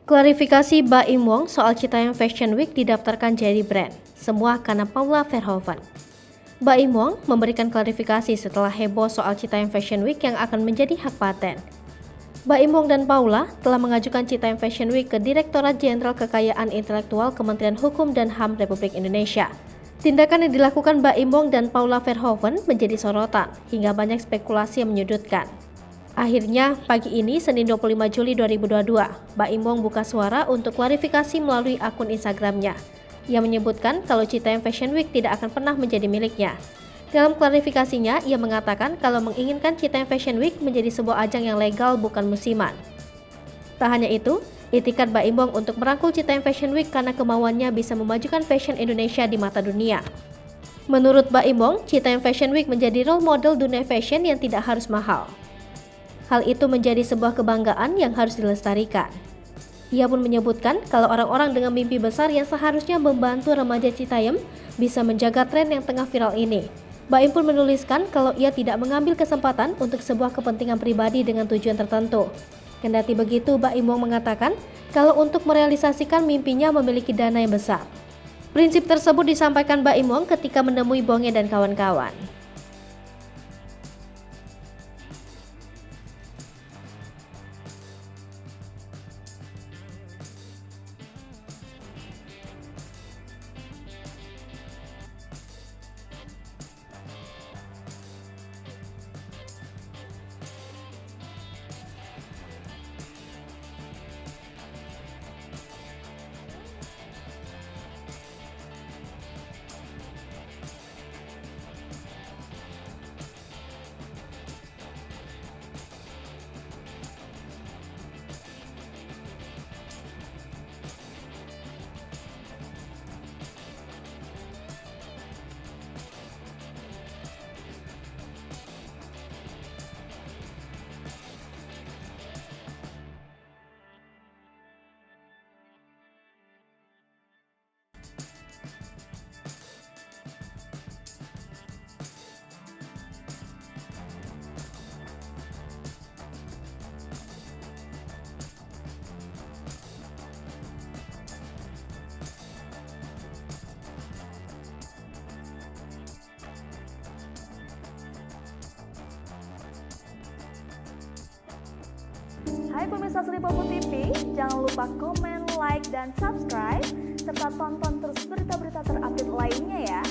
Klarifikasi Baim Wong soal Citayam Fashion Week didaftarkan jadi brand, semua karena Paula Verhoeven. Baim Wong memberikan klarifikasi setelah heboh soal Citayam Fashion Week yang akan menjadi hak paten. Baim Wong dan Paula telah mengajukan Citayam Fashion Week ke Direktorat Jenderal Kekayaan Intelektual Kementerian Hukum dan HAM Republik Indonesia. Tindakan yang dilakukan Baim Wong dan Paula Verhoeven menjadi sorotan hingga banyak spekulasi yang menyudutkan. Akhirnya, pagi ini Senin 25 Juli 2022, Baim Wong buka suara untuk klarifikasi melalui akun Instagramnya. Ia menyebutkan kalau Citayam Fashion Week tidak akan pernah menjadi miliknya. Dalam klarifikasinya, ia mengatakan kalau menginginkan Citayam Fashion Week menjadi sebuah ajang yang legal bukan musiman. Tak hanya itu, itikat Baim Wong untuk merangkul Citayam Fashion Week karena kemauannya bisa memajukan fashion Indonesia di mata dunia. Menurut Baim Wong, Citayam Fashion Week menjadi role model dunia fashion yang tidak harus mahal. Hal itu menjadi sebuah kebanggaan yang harus dilestarikan. Ia pun menyebutkan kalau orang-orang dengan mimpi besar yang seharusnya membantu remaja Citayam bisa menjaga tren yang tengah viral ini. Baim pun menuliskan kalau ia tidak mengambil kesempatan untuk sebuah kepentingan pribadi dengan tujuan tertentu. Kendati begitu, Baim Wong mengatakan kalau untuk merealisasikan mimpinya memiliki dana yang besar. Prinsip tersebut disampaikan Baim Wong ketika menemui Bonge dan kawan-kawan. Hai pemirsa Sri Popo TV, jangan lupa komen, like, dan subscribe, serta tonton terus berita-berita terupdate lainnya ya.